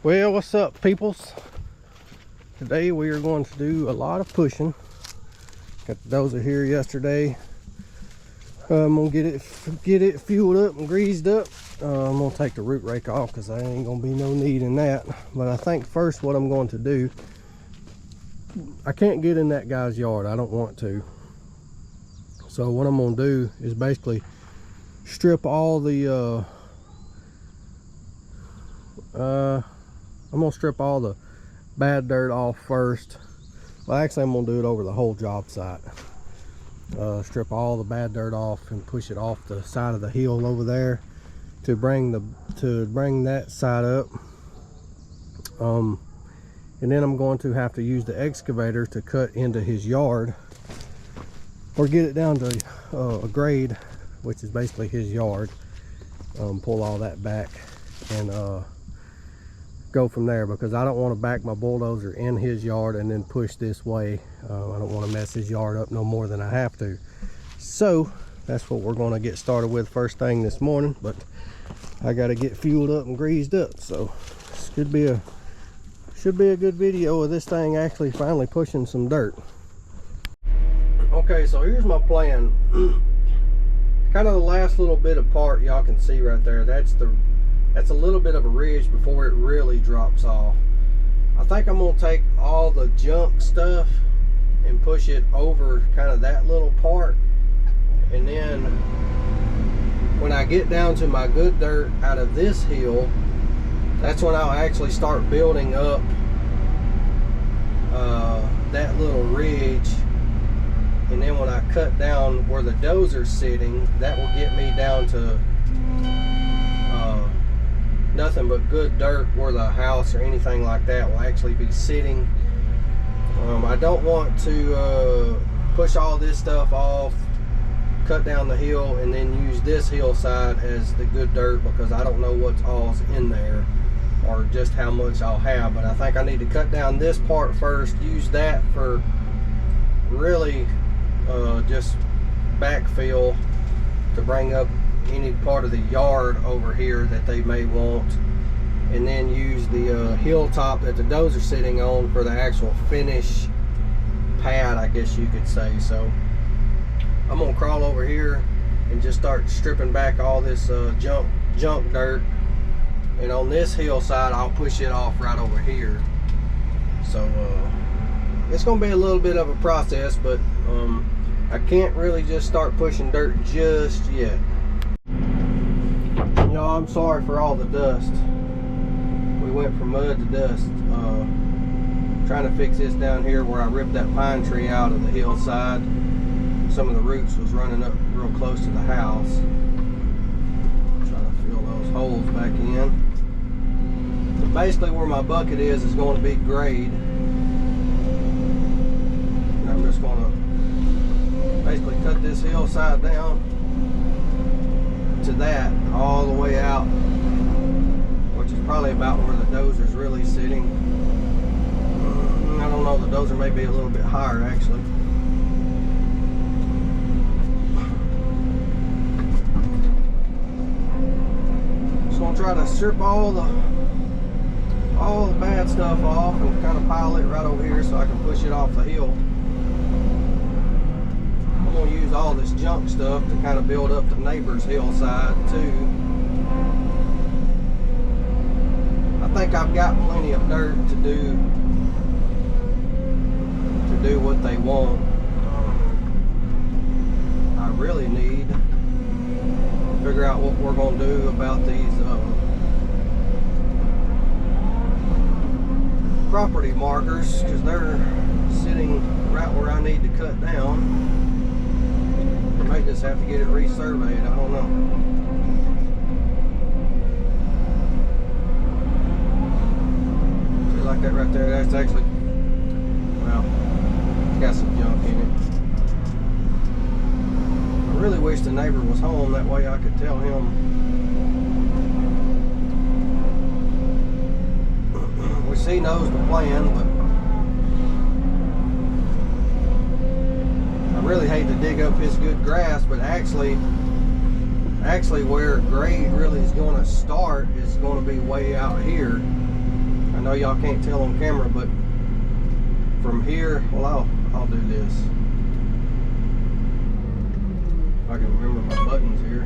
Well, what's up, peoples? Today we are going to do a lot of pushing. Got the dozer here yesterday. I'm gonna get it fueled up and greased up. I'm gonna take the root rake off because I ain't gonna be no need in that. But I think first what I'm going to do, I can't get in that guy's yard. I don't want to. So what I'm gonna do is basically strip all the I'm gonna strip all the bad dirt off first. Well, actually I'm gonna do it over the whole job site. Strip all the bad dirt off and push it off the side of the hill over there to bring that side up. And then I'm going to have to use the excavator to cut into his yard or get it down to a grade, which is basically his yard. Pull all that back and go from there, because I don't want to back my bulldozer in his yard and then push this way. I don't want to mess his yard up no more than I have to. So that's what we're going to get started with first thing this morning. But I got to get fueled up and greased up, so this should be a good video of this thing actually finally pushing some dirt. Okay, so here's my plan. Kind of the last little bit of part y'all can see right there. That's a little bit of a ridge before it really drops off. I think I'm gonna take all the junk stuff and push it over kind of that little part, and then when I get down to my good dirt out of this hill, that's when I'll actually start building up that little ridge. And then when I cut down where the dozer's sitting, that will get me down to nothing but good dirt where the house or anything like that will actually be sitting. I don't want to push all this stuff off, cut down the hill, and then use this hillside as the good dirt, because I don't know what's all's in there or just how much I'll have. But I think I need to cut down this part first, use that for really just backfill to bring up any part of the yard over here that they may want, and then use the hilltop that the dozer's sitting on for the actual finish pad, I guess you could say. So I'm gonna crawl over here and just start stripping back all this junk dirt, and on this hillside I'll push it off right over here. So it's gonna be a little bit of a process, but I can't really just start pushing dirt just yet. Y'all, I'm sorry for all the dust. We went from mud to dust. Trying to fix this down here where I ripped that pine tree out of the hillside. Some of the roots was running up real close to the house. Trying to fill those holes back in. So basically where my bucket is going to be grade. And I'm just going to basically cut this hillside down to that all the way out, which is probably about where the dozer's really sitting. I don't know, the dozer may be a little bit higher actually. So I'll try to strip all the bad stuff off and kind of pile it right over here so I can push it off the hill. I'm going to use all this junk stuff to kind of build up the neighbor's hillside too. I think I've got plenty of dirt to do what they want. I really need to figure out what we're going to do about these property markers, because they're sitting right where I need to cut down. I might just have to get it resurveyed, I don't know. See, like that right there, that's actually, well, it's got some junk in it. I really wish the neighbor was home, that way I could tell him. Which he knows the plan, but I really hate to dig up his good grass, but actually where grade really is going to start is going to be way out here. I know y'all can't tell on camera, but from here, well, I'll do this. If I can remember my buttons here.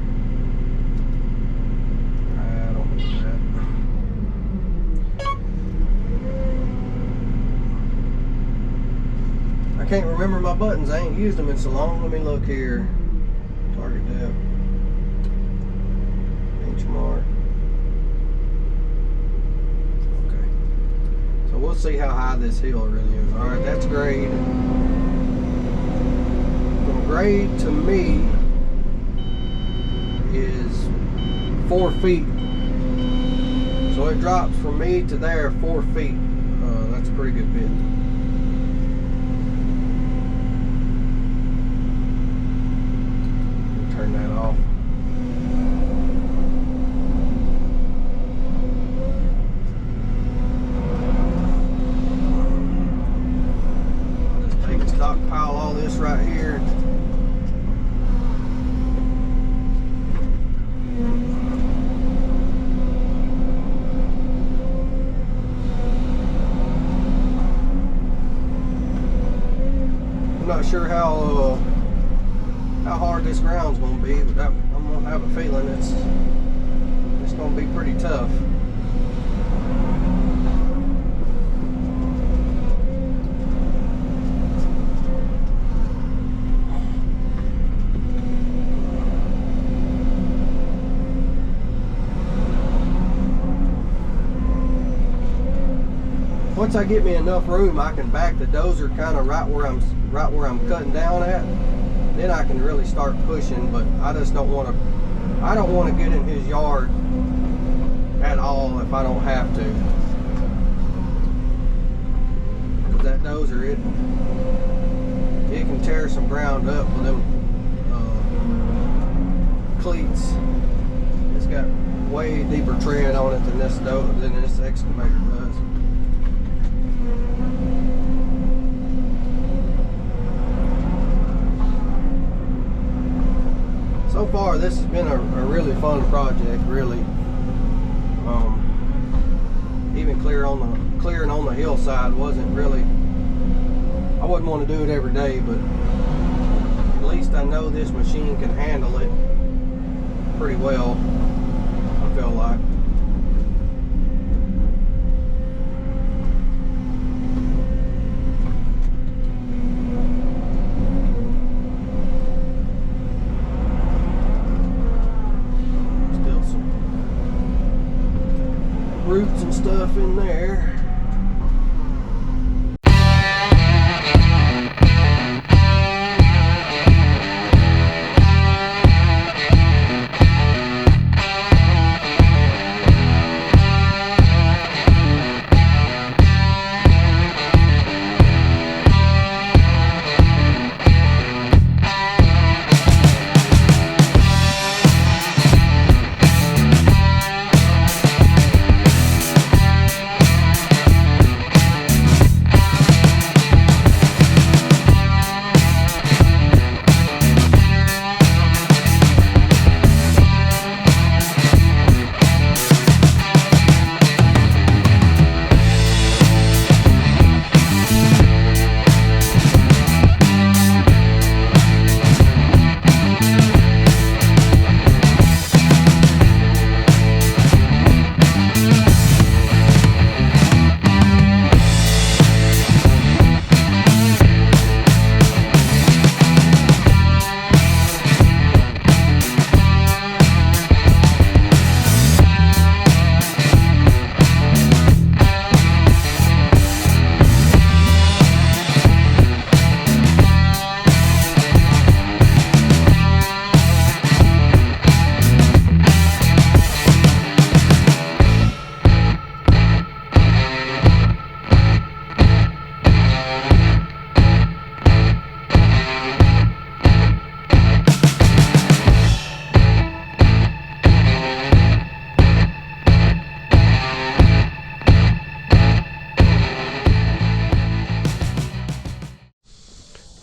I don't need that. I can't remember my buttons. I ain't used them in so long. Let me look here. Target depth. Benchmark. Okay. So we'll see how high this hill really is. Alright, that's grade. From grade to me is 4 feet. So it drops from me to there 4 feet. That's a pretty good bit. Turn that off. I'll just take and stockpile all this right here. I'm not sure how hard this ground's gonna be, but I'm gonna have a feeling it's gonna be pretty tough. Once I get me enough room, I can back the dozer kind of right where I'm cutting down at. Then I can really start pushing, but I just don't want to get in his yard at all if I don't have to. Because that dozer, it can tear some ground up with them cleats. It's got way deeper tread on it than this excavator does. So far, this has been a really fun project. Really, even clearing on the hillside wasn't really. I wouldn't want to do it every day, but at least I know this machine can handle it pretty well. I feel like. Roots and stuff in there.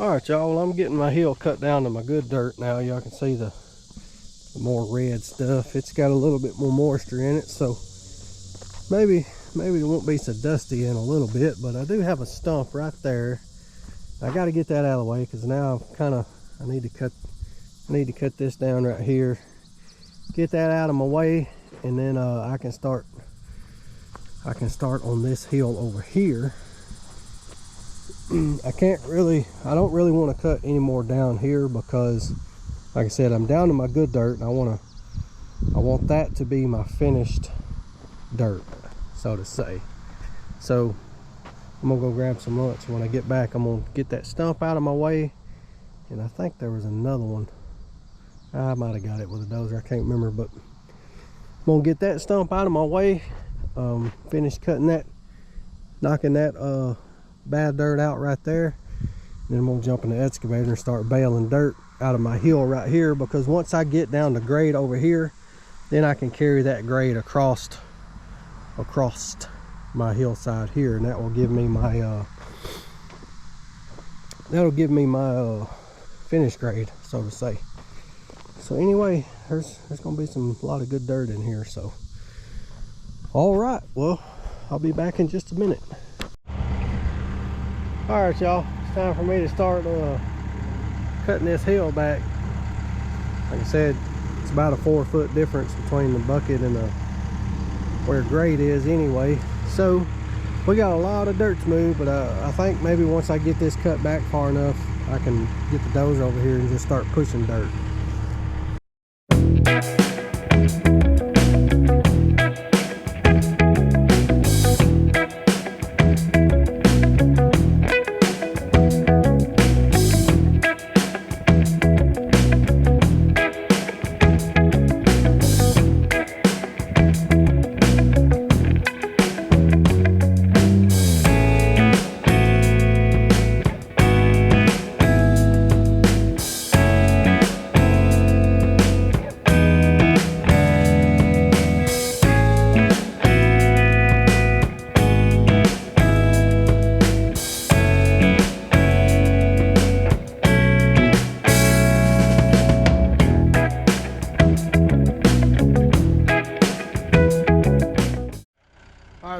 Alright y'all, well, I'm getting my hill cut down to my good dirt now. Y'all can see the more red stuff. It's got a little bit more moisture in it, so maybe maybe it won't be so dusty in a little bit, but I do have a stump right there. I got to get that out of the way because now I need to cut this down right here, get that out of my way, and then I can start on this hill over here. I don't really want to cut any more down here because, like I said, I'm down to my good dirt, and I want that to be my finished dirt, so to say. So I'm gonna go grab some lunch. When I get back, I'm gonna get that stump out of my way, and I think there was another one. I might have got it with a dozer, I can't remember, but I'm gonna get that stump out of my way, finish cutting that, knocking that bad dirt out right there, and then I'm gonna jump in the excavator and start baling dirt out of my hill right here, because once I get down to grade over here, then I can carry that grade across my hillside here, and that will give me my finished grade, so to say. So anyway, there's gonna be a lot of good dirt in here. So all right, well, I'll be back in just a minute. All right, y'all, it's time for me to start cutting this hill back. Like I said, it's about a 4-foot difference between the bucket and where grade is anyway. So we got a lot of dirt to move, but I think maybe once I get this cut back far enough, I can get the dozer over here and just start pushing dirt.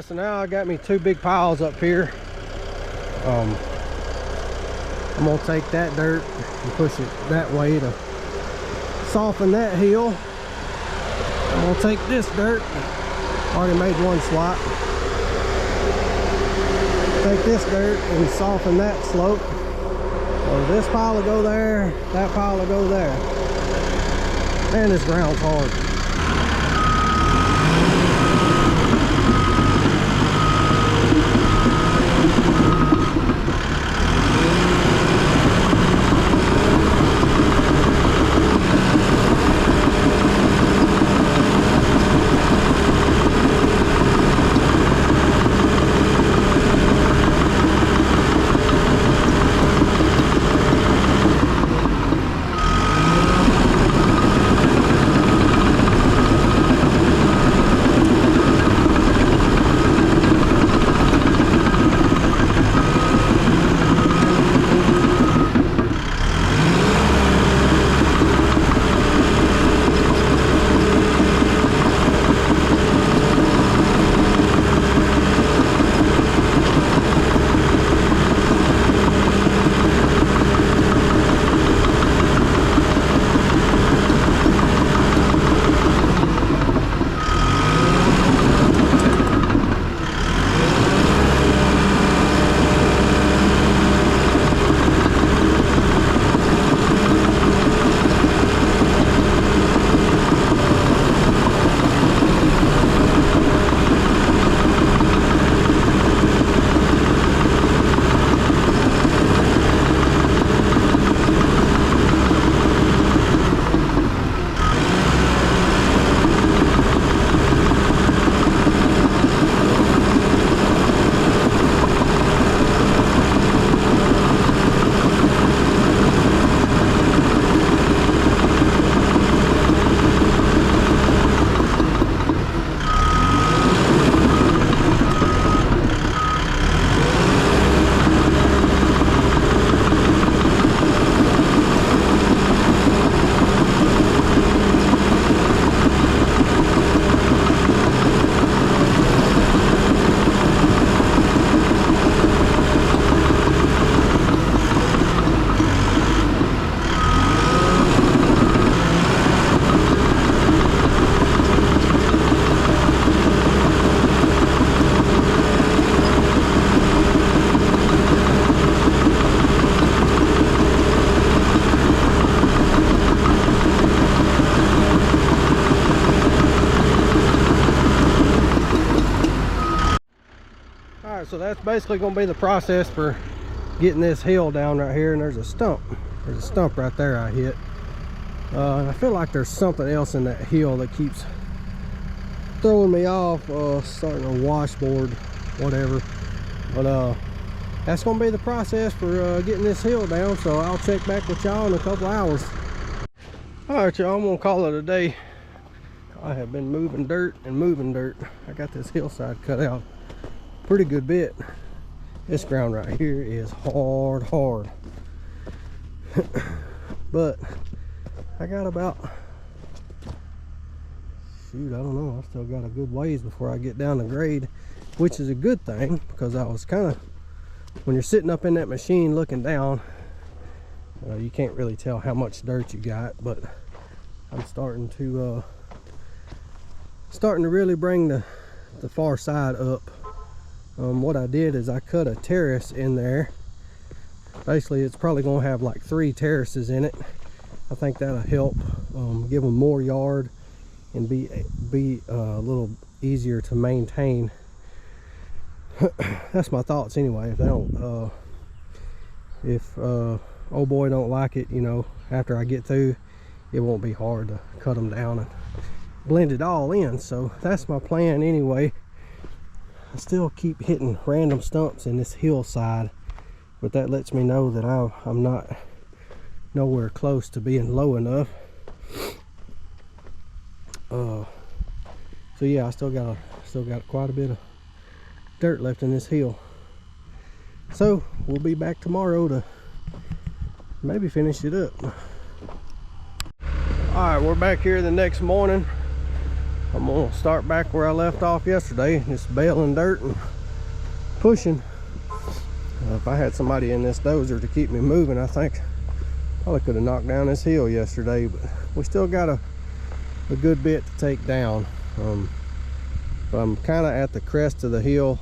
So now I got me 2 big piles up here. I'm gonna take that dirt and push it that way to soften that hill. I'm gonna take this dirt, already made one slot, take this dirt and soften that slope. So this pile will go there, that pile will go there. Man, this ground's hard. Alright, so that's basically going to be the process for getting this hill down right here. And there's a stump. There's a stump right there I hit. And I feel like there's something else in that hill that keeps throwing me off, starting a washboard, whatever. But that's going to be the process for getting this hill down. So I'll check back with y'all in a couple hours. Alright, y'all, I'm going to call it a day. I have been moving dirt and moving dirt. I got this hillside cut out pretty good bit. This ground right here is hard. But I got about, shoot, I don't know, I still got a good ways before I get down the grade, which is a good thing, because I was kind of, when you're sitting up in that machine looking down, you can't really tell how much dirt you got. But I'm starting to really bring the far side up. What I did is I cut a terrace in there. Basically, it's probably going to have like 3 terraces in it. I think that'll help give them more yard and be a little easier to maintain. That's my thoughts anyway. If they don't, if old boy don't like it, you know, after I get through, it won't be hard to cut them down and blend it all in. So that's my plan anyway. I still keep hitting random stumps in this hillside, but that lets me know that I'm not nowhere close to being low enough. So yeah, I still got quite a bit of dirt left in this hill. So we'll be back tomorrow to maybe finish it up. All right, we're back here the next morning. I'm gonna start back where I left off yesterday, just baling dirt and pushing. If I had somebody in this dozer to keep me moving, I think probably could have knocked down this hill yesterday, but we still got a good bit to take down. But I'm kind of at the crest of the hill.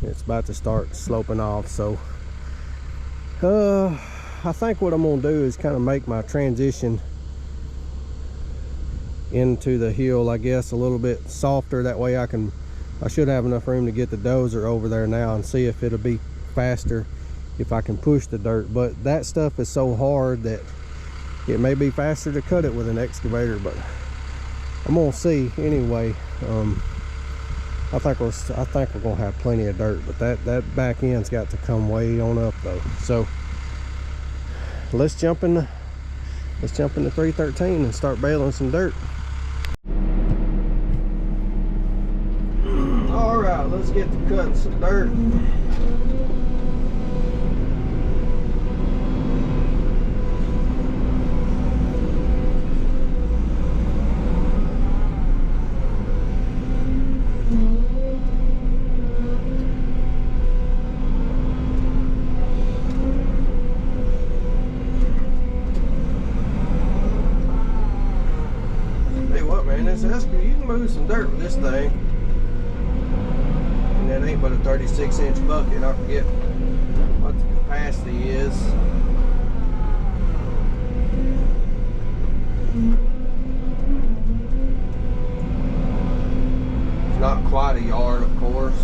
It's about to start sloping off, so I think what I'm gonna do is kind of make my transition into the hill, I guess, a little bit softer. That way I should have enough room to get the dozer over there now and see if it'll be faster if I can push the dirt. But that stuff is so hard that it may be faster to cut it with an excavator, but I'm gonna see anyway. I think we're gonna have plenty of dirt, but that back end's got to come way on up though. So let's jump into 313 and start baling some dirt. All right, let's get to cutting some dirt. You can move some dirt with this thing, and that ain't but a 36-inch bucket. I forget what the capacity is. It's not quite a yard, of course.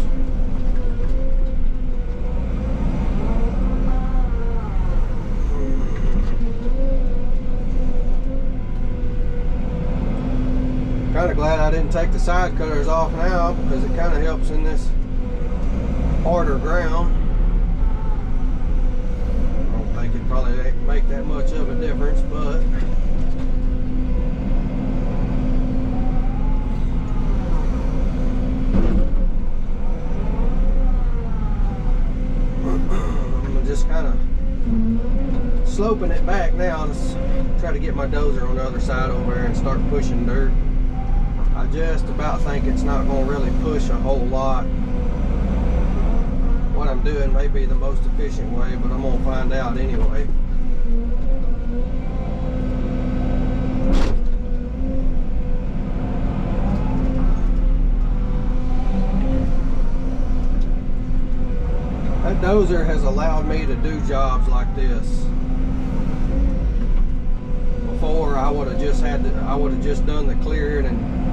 Kind of glad I didn't take the side cutters off now, because it kind of helps in this harder ground. I don't think it probably make that much of a difference, but I'm just kind of sloping it back now to try to get my dozer on the other side over there and start pushing dirt. I just about think it's not going to really push a whole lot. What I'm doing may be the most efficient way, but I'm going to find out anyway. That dozer has allowed me to do jobs like this. Before, I would have just done the clearing, and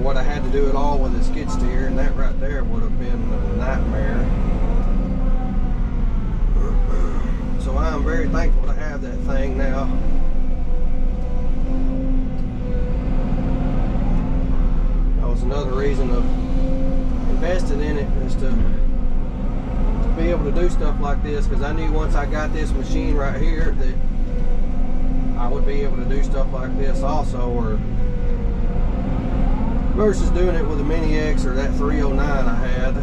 what I had to do it all with a skid steer, and that right there would have been a nightmare. So I am very thankful to have that thing now. That was another reason of investing in it, is to be able to do stuff like this, because I knew once I got this machine right here that I would be able to do stuff like this also, or versus doing it with a Mini X or that 309 I had.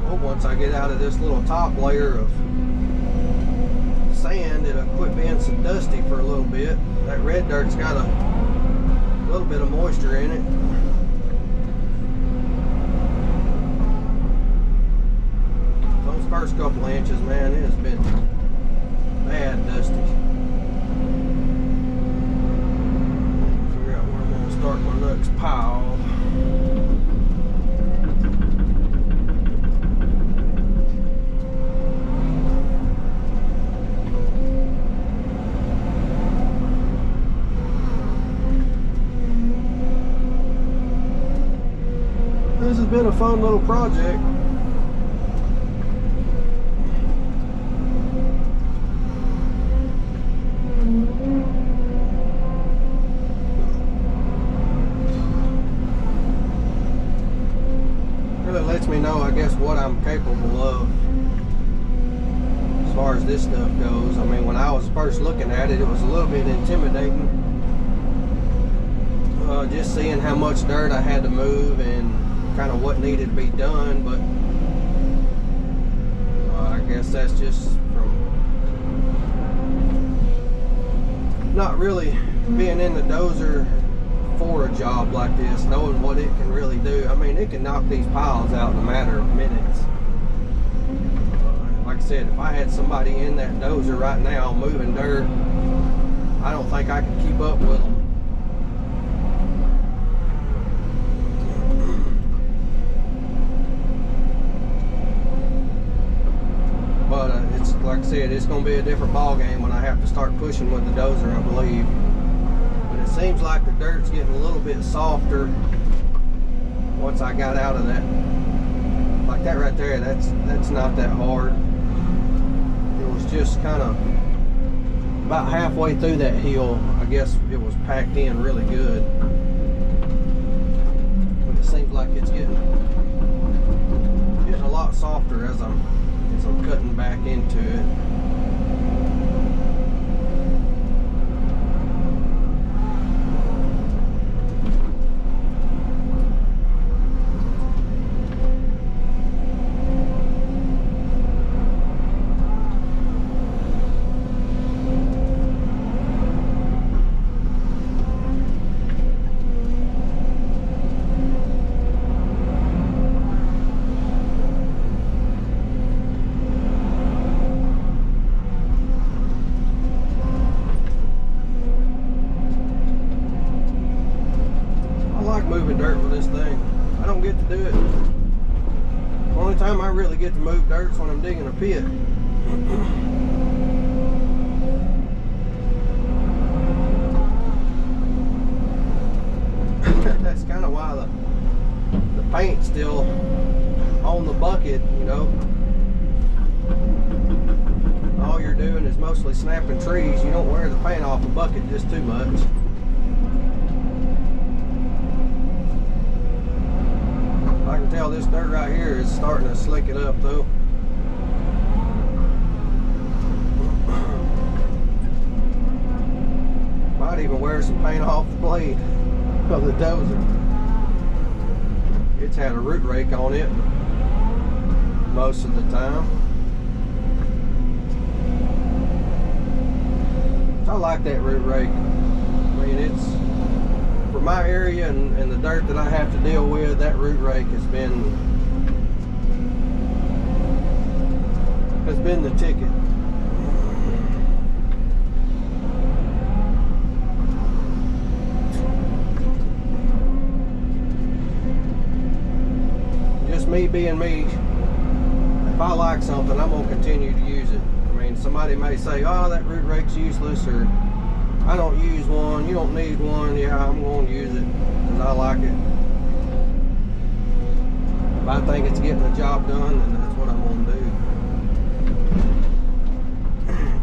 Well, once I get out of this little top layer of sand, it'll quit being so dusty for a little bit. That red dirt's got a little bit of moisture in it. Those first couple of inches, man, it has been bad dusty. Figure out where I'm going to start my next pile. This has been a fun little project. Really lets me know, I guess, what I'm capable of as far as this stuff goes. I mean, when I was first looking at it, it was a little bit intimidating. Just seeing how much dirt I had to move and kind of what needed to be done, but I guess that's just from not really being in the dozer for a job like this, knowing what it can really do. I mean, it can knock these piles out in a matter of minutes. Like I said, if I had somebody in that dozer right now moving dirt, I don't think I could keep up with them. But it's like I said, it's going to be a different ball game when I have to start pushing with the dozer, I believe. But it seems like the dirt's getting a little bit softer once I got out of that. Like that right there, that's not that hard. It was just kind of about halfway through that hill. I guess it was packed in really good. But it seems like it's getting a lot softer as I'm cutting back into it. Moving dirt with this thing. I don't get to do it. The only time I really get to move dirt is when I'm digging a pit. That's kind of why the paint's still on the bucket, you know. All you're doing is mostly snapping trees. You don't wear the paint off the bucket just too much. I can tell this dirt right here is starting to slick it up though. Might even wear some paint off the blade of the dozer. It's had a root rake on it most of the time. I like that root rake. I mean, it's for my area and the dirt that I have to deal with, that root rake has been the ticket. me being me. If I like something, I'm gonna continue to use it. I mean, somebody may say, "Oh, that root rake's useless," or "I don't use one." You don't need one. Yeah, I'm gonna use it because I like it. If I think it's getting the job done, then that's what I'm gonna do.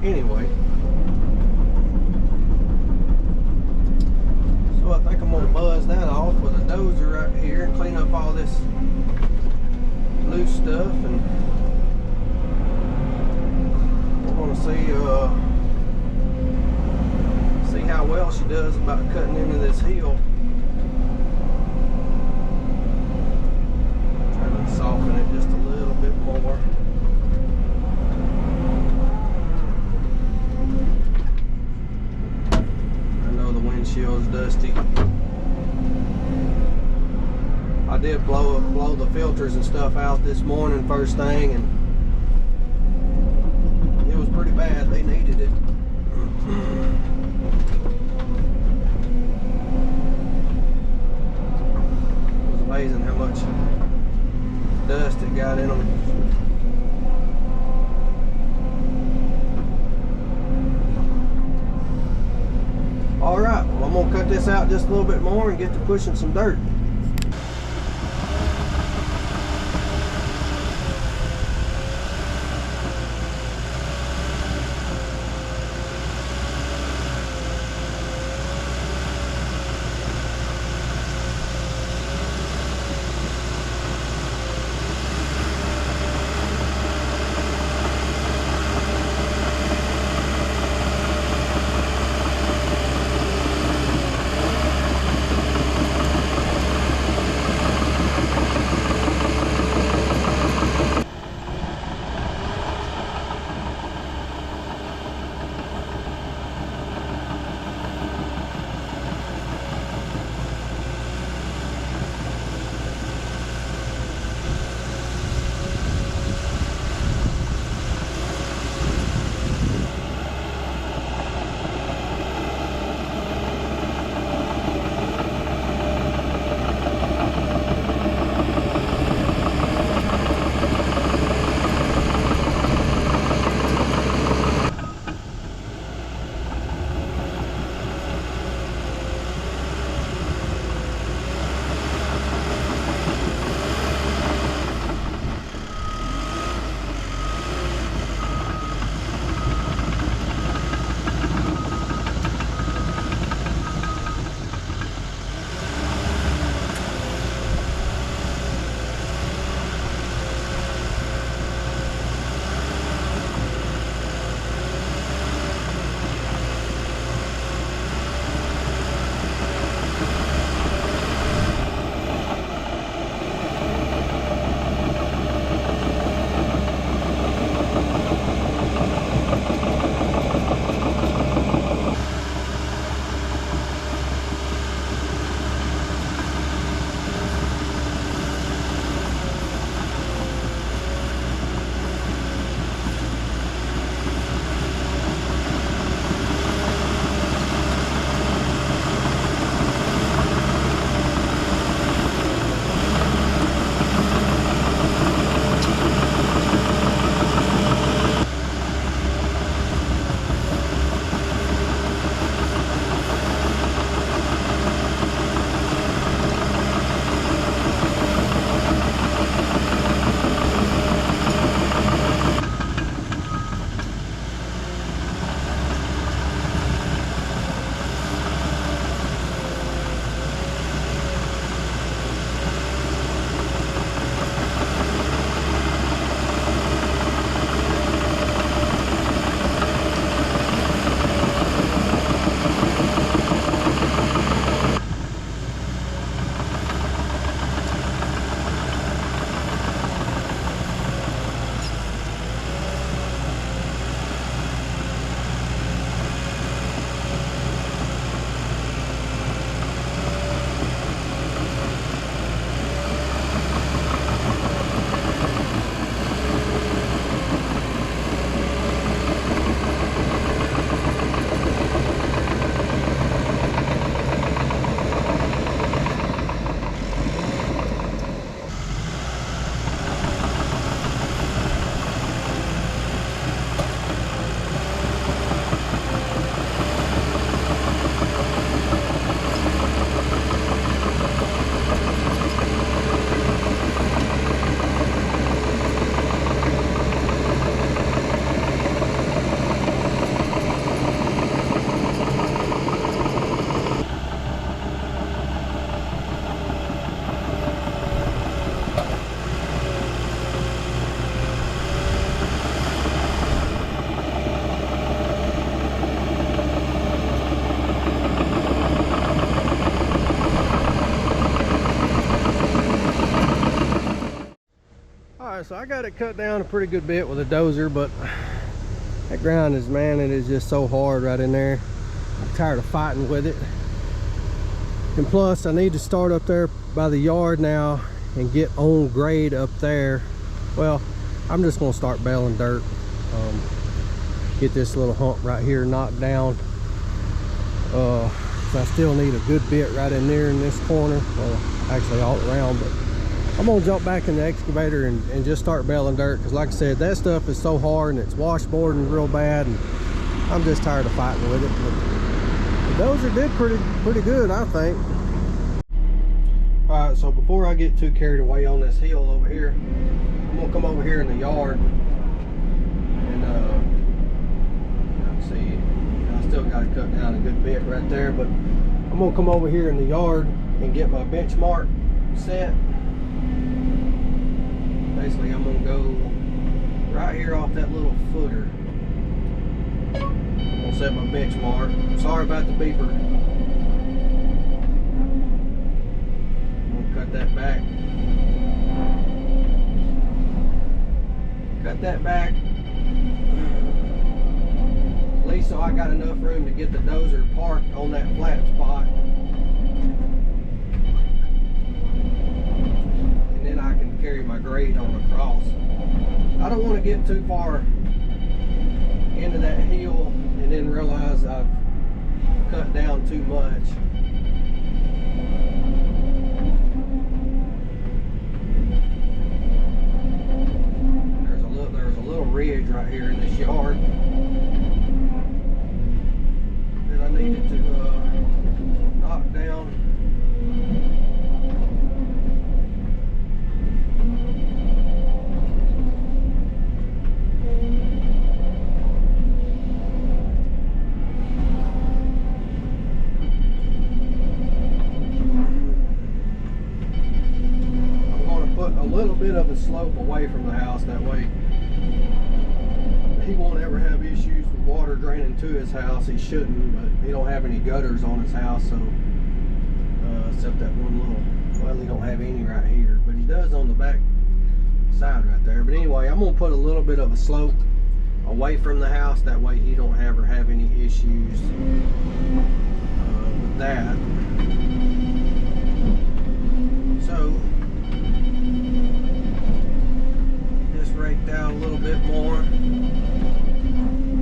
Anyway, so I think I'm gonna buzz that off with a dozer right here and clean up all this loose stuff, and we're gonna see how well she does about cutting into this hill. Try to soften it just a little bit more. I know the windshield's dusty. I did blow the filters and stuff out this morning first thing, and it was pretty bad. They needed it. It was amazing how much dust it got in them. Alright, well, I'm going to cut this out just a little bit more and get to pushing some dirt. Alright, so I got it cut down a pretty good bit with a dozer, but that ground is, man, it is just so hard right in there. I'm tired of fighting with it. And plus, I need to start up there by the yard now and get on grade up there. Well, I'm just gonna start baling dirt. Get this little hump right here knocked down. So I still need a good bit right in there in this corner. Well, actually all around, but I'm gonna jump back in the excavator and just start baling dirt, because like I said, that stuff is so hard and it's washboarding real bad, and I'm just tired of fighting with it. But the dozer did pretty good, I think. All right, so before I get too carried away on this hill over here, I'm gonna come over here in the yard and let's see, I still got to cut down a good bit right there, but I'm gonna come over here in the yard and get my benchmark set. Basically, I'm gonna go right here off that little footer. I'm gonna set my benchmark. Sorry about the beeper. Cut that back. Cut that back. At least so I got enough room to get the dozer parked on that flat spot. And then I can carry my grade on across. I don't want to get too far into that hill and then realize I've cut down too much. Ridge right here in this yard that I needed to knock down. I'm going to put a little bit of a slope away from the house, that way he won't ever have issues with water draining to his house. He shouldn't, but he don't have any gutters on his house, so except that one little, well, he don't have any right here, but he does on the back side right there. But anyway, I'm gonna put a little bit of a slope away from the house, that way he don't ever have any issues with that. So just raked out a little bit more.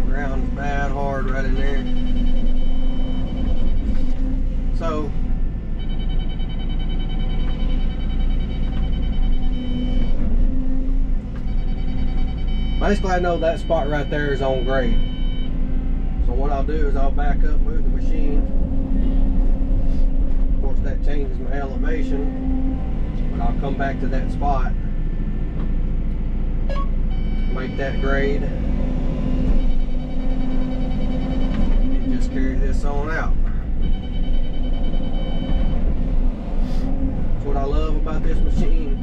Ground's bad hard right in there. So basically I know that spot right there is on grade. So what I'll do is I'll back up, move the machine. Of course that changes my elevation, but I'll come back to that spot, make that grade, just carry this on out. That's what I love about this machine.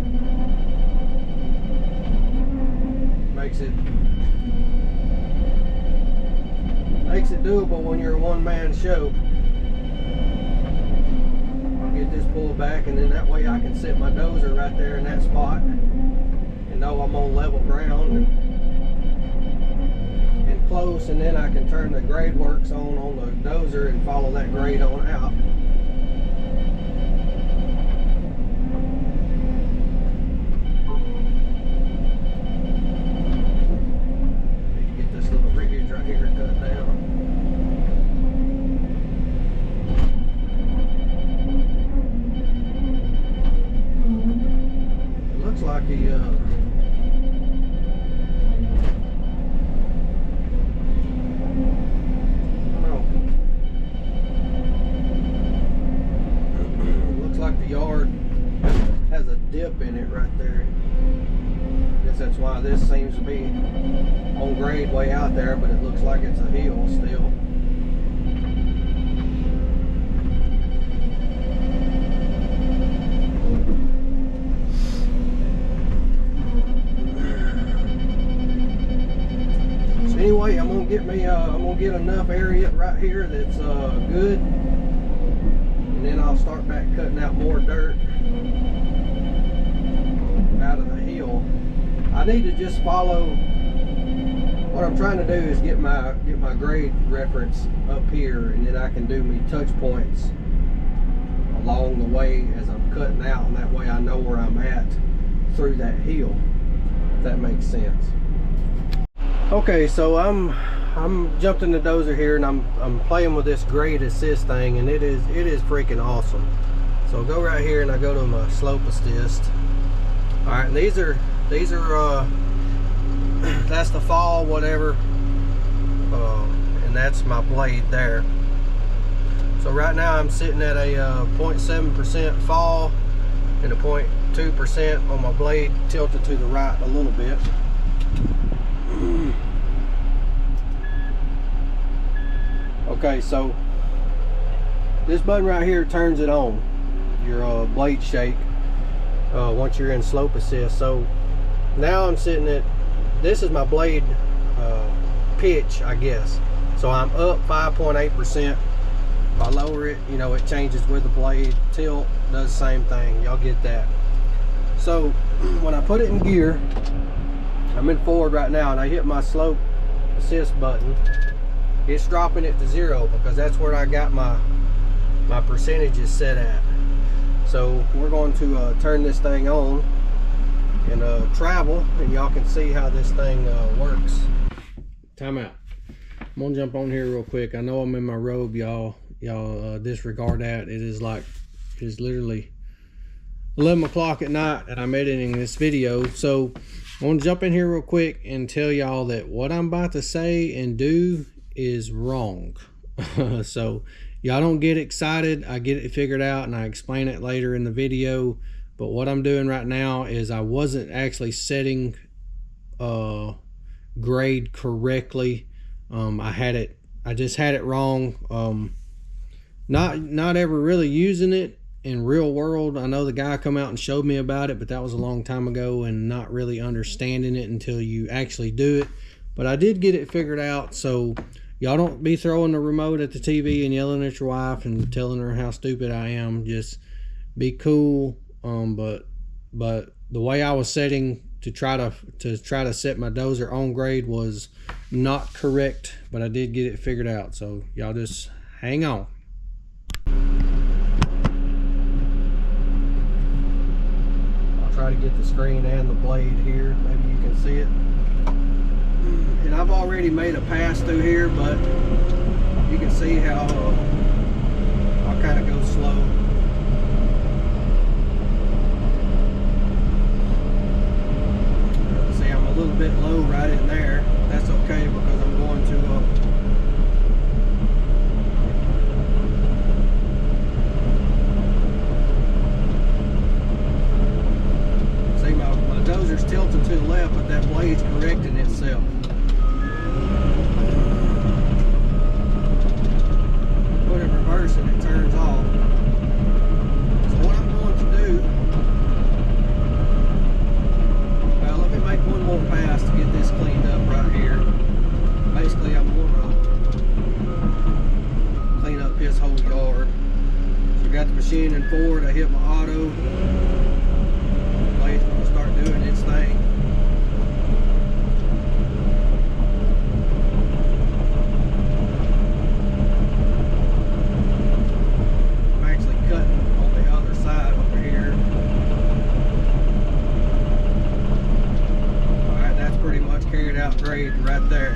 Makes it doable when you're a one-man show. I'll get this pulled back, and then that way I can set my dozer right there in that spot and know I'm on level ground and close, and then I can turn the grade works on the dozer and follow that grade on out. Need to get this little ridge right here cut down. It looks like he in it right there. I guess that's why this seems to be on grade way out there, but it looks like it's a hill still. So anyway, I'm gonna get enough area right here that's good, and then I'll start back cutting out more dirt out of the hill. I need to just follow. What I'm trying to do is get my grade reference up here, and then I can do me touch points along the way as I'm cutting out, and that way I know where I'm at through that hill, if that makes sense. Okay, so I'm jumped in the dozer here, and I'm playing with this grade assist thing, and it is freaking awesome. So I'll go right here and I go to my slope assist. All right, and these are that's the fall, whatever, and that's my blade there. So right now I'm sitting at a 0.7% fall and a 0.2% on my blade, tilted to the right a little bit. Okay, so this button right here turns it on, your blade shake, once you're in slope assist. So now I'm sitting at, this is my blade pitch, I guess. So I'm up 5.8%. If I lower it, you know, it changes with the blade. Tilt does the same thing. Y'all get that. So when I put it in gear, I'm in forward right now, and I hit my slope assist button. It's dropping it to 0 because that's where I got my percentages set at. So we're going to turn this thing on and travel, and y'all can see how this thing works. Time out. I'm gonna jump on here real quick. I know I'm in my robe, y'all disregard that. It is literally 11 o'clock at night and I'm editing this video. So I want to jump in here real quick and tell y'all that what I'm about to say and do is wrong. So y'all don't get excited. I get it figured out and I explain it later in the video. But what I'm doing right now is I wasn't actually setting grade correctly. I just had it wrong. Not ever really using it in real world. I know the guy come out and showed me about it, but that was a long time ago, and not really understanding it until you actually do it. But I did get it figured out. So y'all don't be throwing the remote at the TV and yelling at your wife and telling her how stupid I am. Just be cool. But the way I was setting to try to set my dozer on grade was not correct, but I did get it figured out. So y'all just hang on. I'll try to get the screen and the blade here. Maybe you can see it. And I've already made a pass through here, but you can see how I'll kind of go slow. See, I'm a little bit low right in there. That's okay because I'm going to see my dozer's tilting to the left, but that blade's correcting itself. Put it in reverse and it turns off. So what I'm going to do, well, let me make one more pass to get this cleaned up right here. Basically, I'm going to clean up his whole yard. So I got the machine in forward, I hit my auto. The blade's going to start doing its thing. Grade right there.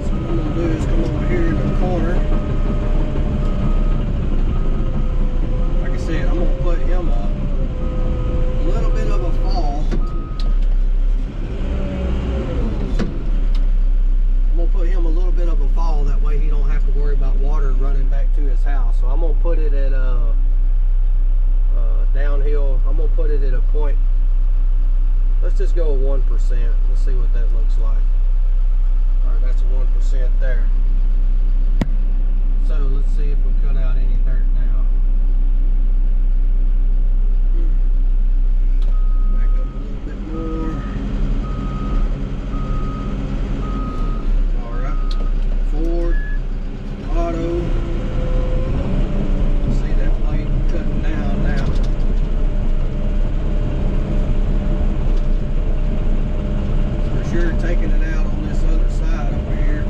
So what I'm going to do is come over here in the corner. Like I said, I'm going to put him up a little bit of a fall. I'm going to put him a little bit of a fall, that way he don't have to worry about water running back to his house. So I'm gonna put it at downhill. I'm gonna put it at a point. Let's just go 1%. Let's see what that looks like. All right, that's a 1% there. So let's see if we cut out any dirt now. Back up a little bit more. All right, forward, auto. sure taking it out on this other side over here.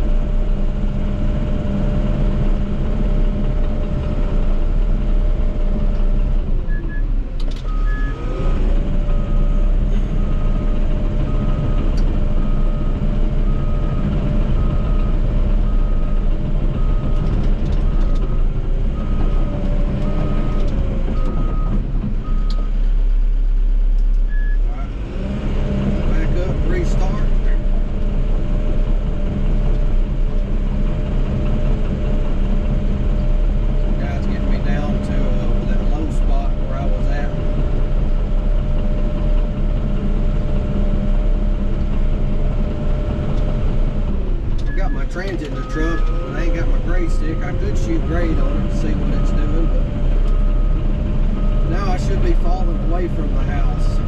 Transit in the truck, but I ain't got my grade stick. I could shoot grade on it to see what it's doing, but now I should be falling away from the house.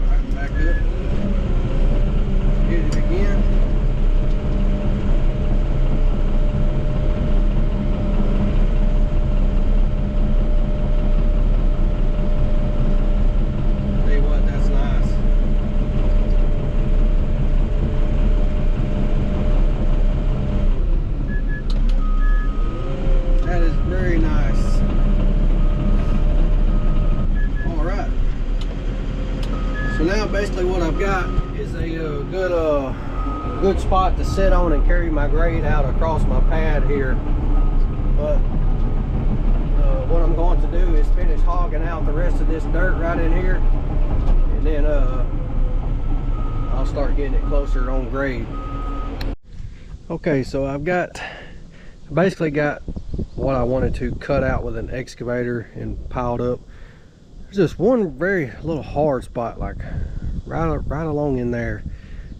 Alright, back up. Hit it again. So now basically what I've got is a good spot to sit on and carry my grade out across my pad here. But what I'm going to do is finish hogging out the rest of this dirt right in here, and then I'll start getting it closer on grade. Okay, so I've basically got what I wanted to cut out with an excavator and piled up. There's just one very little hard spot, like right along in there,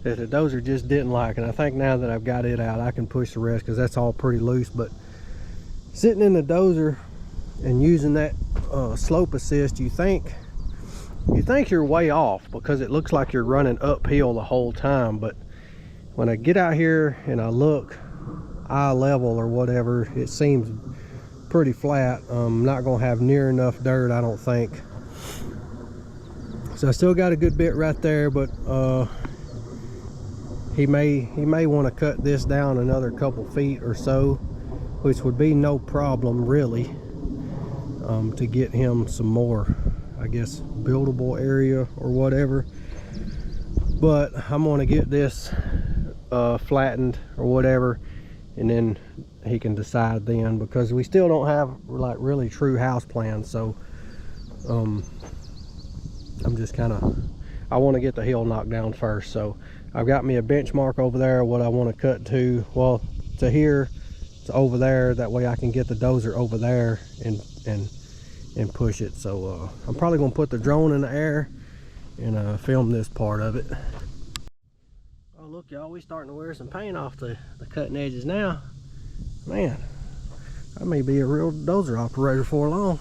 that the dozer just didn't like, and I think now that I've got it out, I can push the rest because that's all pretty loose. But sitting in the dozer and using that slope assist, you think you're way off because it looks like you're running uphill the whole time. But when I get out here and I look eye level or whatever, it seems pretty flat. I'm not gonna have near enough dirt, I don't think. So I still got a good bit right there, but he may want to cut this down another couple feet or so, which would be no problem really, to get him some more, I guess, buildable area or whatever. But I'm going to get this flattened or whatever, and then he can decide then, because we still don't have like really true house plans. So I'm just kind of, I want to get the hill knocked down first. So I've got me a benchmark over there what I want to cut to, well, to here, to over there. That way I can get the dozer over there and push it. So I'm probably going to put the drone in the air and film this part of it. Oh look y'all, we starting to wear some paint off the cutting edges now. Man, I may be a real dozer operator for long.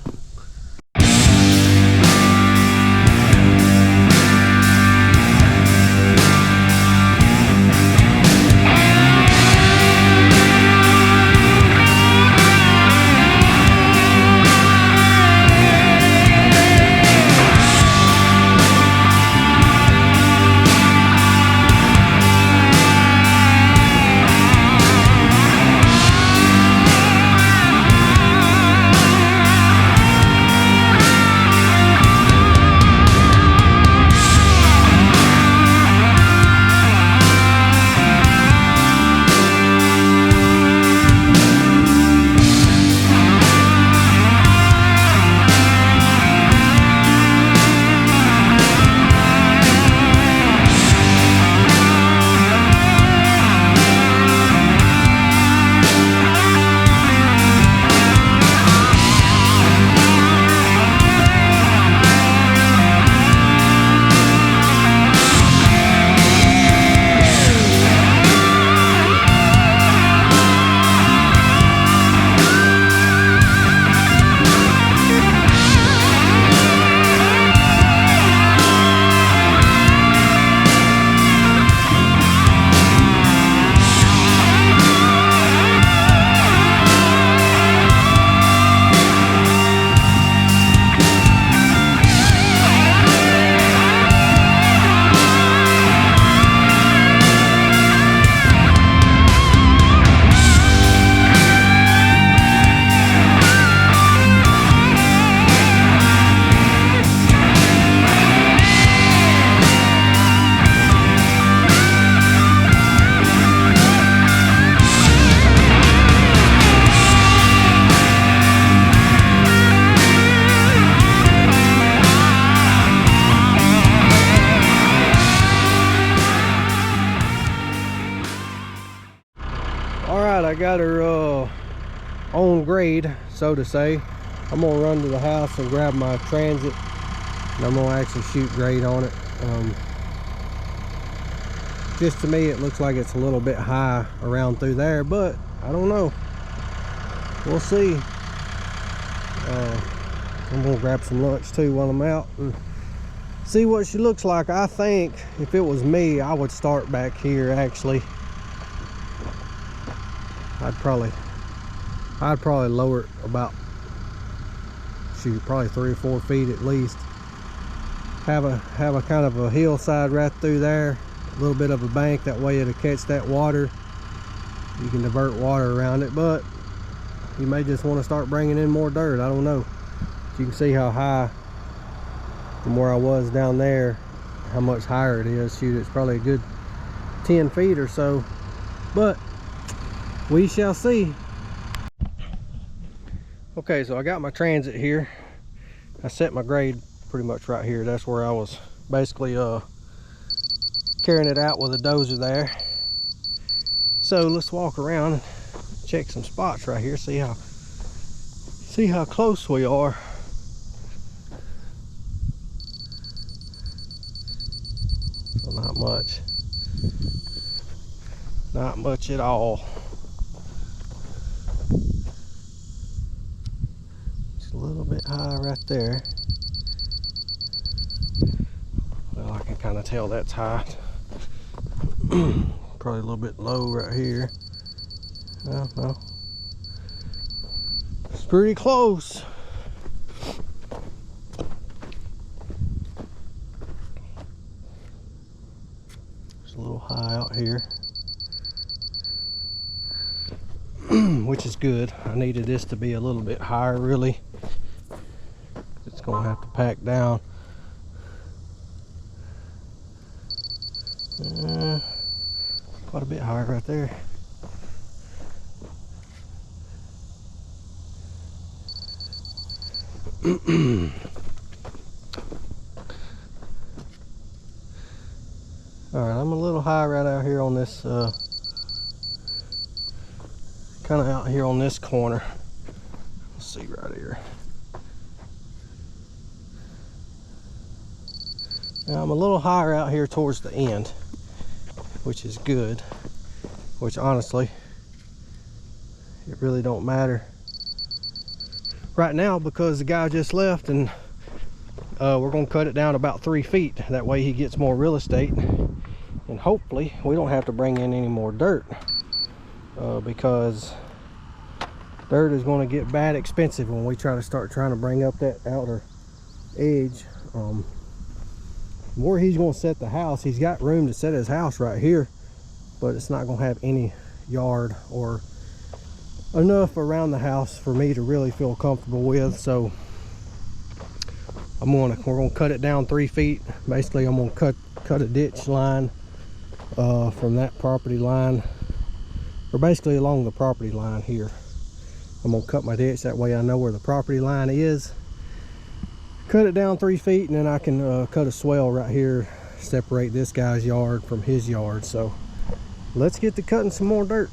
got her on grade, so to say. I'm gonna run to the house and grab my Transit, and I'm gonna actually shoot grade on it. Just to me, it looks like it's a little bit high around through there, but I don't know. We'll see. I'm gonna grab some lunch too while I'm out and see what she looks like. I think if it was me, I would start back here. Actually, I'd probably lower it about, shoot, probably 3 or 4 feet at least. Have a kind of a hillside right through there, a little bit of a bank, that way it'll catch that water. You can divert water around it, but you may just want to start bringing in more dirt. I don't know. You can see how high from where I was down there, how much higher it is. Shoot, it's probably a good 10 feet or so, but we shall see. Okay, so I got my Transit here. I set my grade pretty much right here. That's where I was basically carrying it out with a dozer there. So let's walk around and check some spots right here, see how close we are. So not much at all. Just a little bit high right there. Well, I can kind of tell that's high. Probably a little bit low right here. No, it's pretty close. It's a little high out here, which is good. I needed this to be a little bit higher, really. It's gonna have to pack down. Quite a bit higher right there. All right, I'm a little high right out here on this, kind of out here on this corner. Let's see right here. Now I'm a little higher out here towards the end, which is good. Which honestly, it really don't matter right now because the guy just left, and we're gonna cut it down about 3 feet. That way he gets more real estate, and hopefully we don't have to bring in any more dirt, because dirt is going to get bad expensive when we trying to bring up that outer edge. Where he's going to set the house, he's got room to set his house right here, but it's not going to have any yard or enough around the house for me to really feel comfortable with. So we're going to cut it down 3 feet. Basically, I'm going to cut a ditch line from that property line, or basically along the property line here. I'm going to cut my ditch, that way I know where the property line is. Cut it down 3 feet, and then I can cut a swell right here, separate this guy's yard from his yard. So let's get to cutting some more dirt.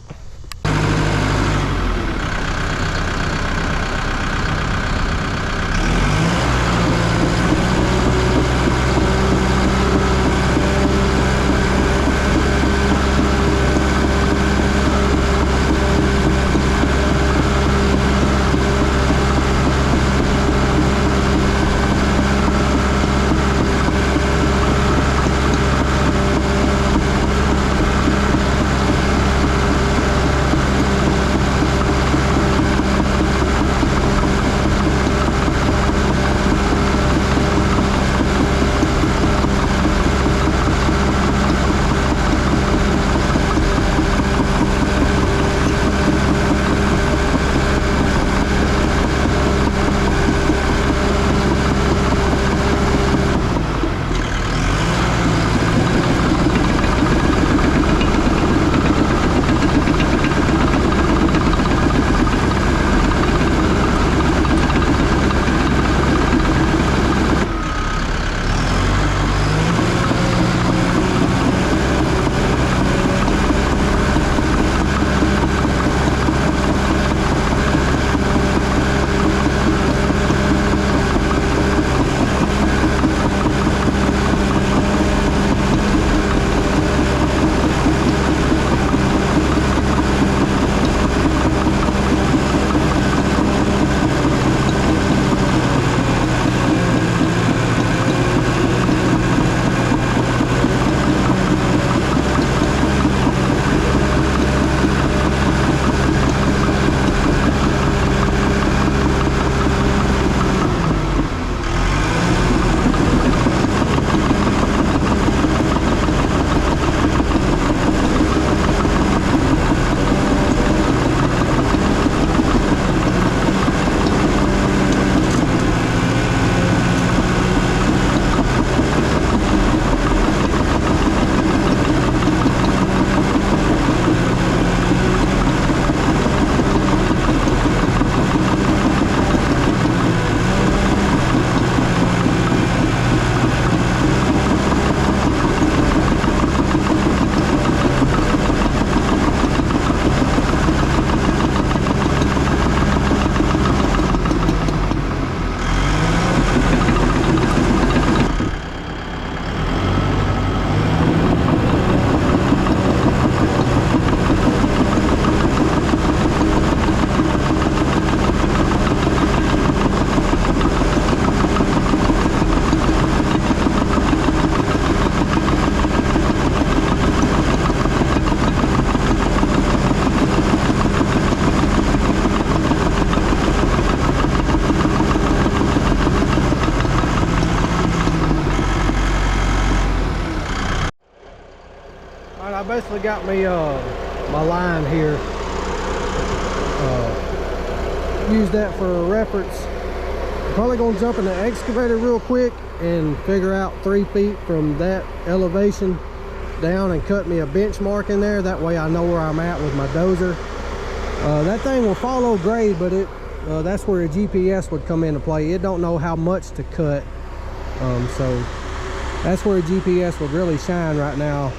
basically got me my line here. Use that for a reference. I'm probably gonna jump in the excavator real quick and figure out 3 feet from that elevation down and cut me a benchmark in there. That way I know where I'm at with my dozer. That thing will follow grade, but that's where a GPS would come into play. It don't know how much to cut, so that's where a GPS would really shine right now,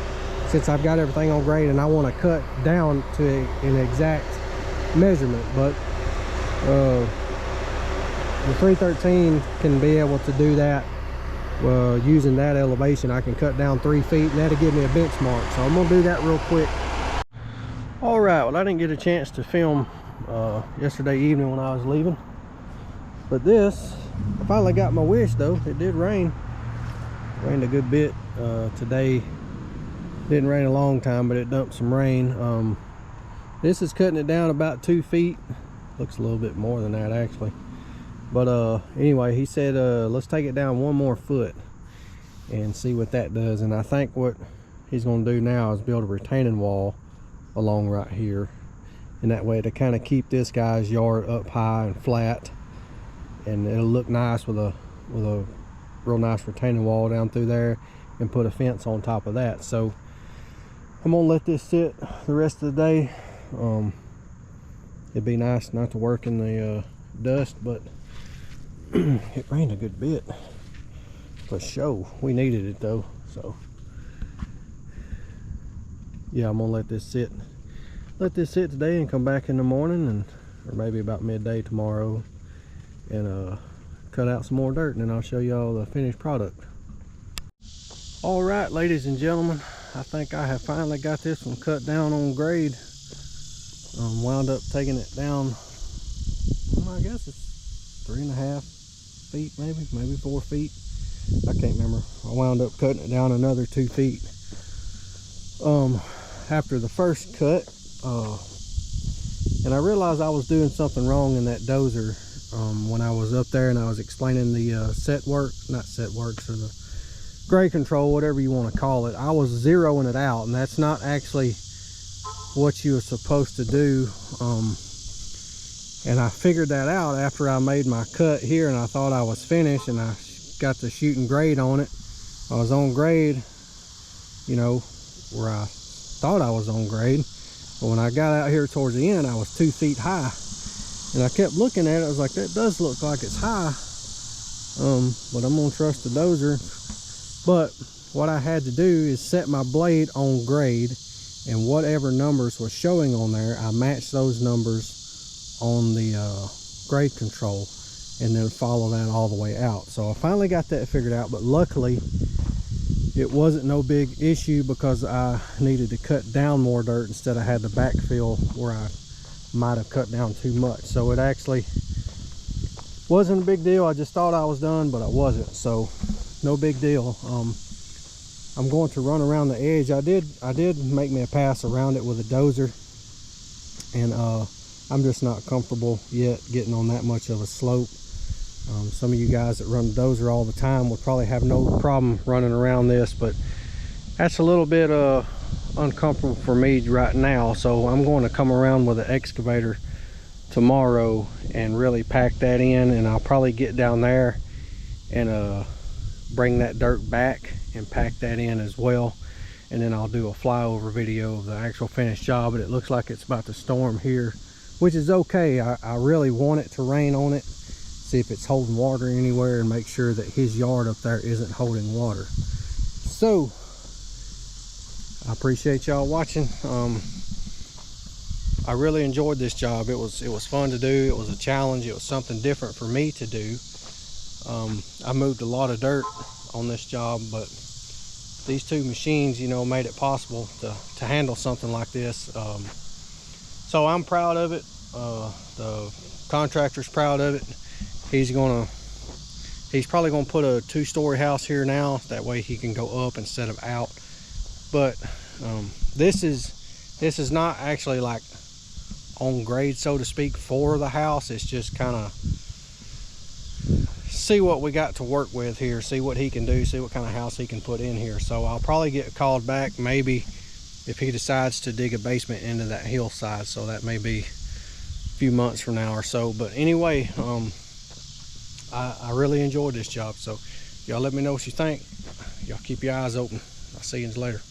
since I've got everything on grade and I want to cut down to an exact measurement. But the 313 can be able to do that. Using that elevation, I can cut down 3 feet and that'll give me a benchmark. So I'm gonna do that real quick. All right, well, I didn't get a chance to film yesterday evening when I was leaving, but this, I finally got my wish though. It did rain. Rained a good bit today. Didn't rain a long time, but it dumped some rain. This is cutting it down about 2 feet. Looks a little bit more than that actually. But anyway, he said let's take it down 1 more foot and see what that does. And I think what he's going to do now is build a retaining wall along right here, and that way to kind of keep this guy's yard up high and flat, and it'll look nice with a real nice retaining wall down through there, and put a fence on top of that. So I'm gonna let this sit the rest of the day. It'd be nice not to work in the dust, but it rained a good bit for sure. We needed it though, so yeah, I'm gonna let this sit today and come back in the morning, and or maybe about midday tomorrow, and cut out some more dirt, and then I'll show you all the finished product. All right, ladies and gentlemen, I think I have finally got this one cut down on grade. Wound up taking it down, I guess it's 3.5 feet, maybe 4 feet. I can't remember. I wound up cutting it down another 2 feet after the first cut, and I realized I was doing something wrong in that dozer when I was up there and I was explaining the not set works, or the grade control, whatever you want to call it. I was zeroing it out, and that's not actually what you were supposed to do. And I figured that out after I made my cut here, and I thought I was finished, and I got to shooting grade on it. I was on grade, you know, where I thought I was on grade, but when I got out here towards the end, I was 2 feet high, and I kept looking at it. I was like, that does look like it's high, but I'm gonna trust the dozer. But what I had to do is set my blade on grade, and whatever numbers was showing on there, I matched those numbers on the grade control, and then follow that all the way out. So I finally got that figured out, but luckily it wasn't no big issue, because I needed to cut down more dirt instead of had to backfill where I might have cut down too much. So it actually wasn't a big deal. I just thought I was done, but I wasn't, so no big deal. I'm going to run around the edge. I did make me a pass around it with a dozer, and I'm just not comfortable yet getting on that much of a slope. Some of you guys that run the dozer all the time would probably have no problem running around this, but that's a little bit uncomfortable for me right now. So I'm going to come around with an excavator tomorrow and really pack that in, and I'll probably get down there and bring that dirt back and pack that in as well, and then I'll do a flyover video of the actual finished job. But it looks like it's about to storm here, which is okay. I really want it to rain on it, see if it's holding water anywhere, and make sure that his yard up there isn't holding water. So I appreciate y'all watching. I really enjoyed this job. It was fun to do. It was a challenge. It was something different for me to do. I moved a lot of dirt on this job, but these two machines, you know, made it possible to handle something like this. So I'm proud of it. The contractor's proud of it. He's probably gonna put a 2-story house here now, that way he can go up instead of out. But this is not actually like on grade, so to speak, for the house. It's just kind of see what we got to work with here, see what he can do, see what kind of house he can put in here. So I'll probably get called back maybe if he decides to dig a basement into that hillside. So that may be a few months from now or so. But anyway, I really enjoyed this job. So y'all let me know what you think. Y'all keep your eyes open. I'll see you later.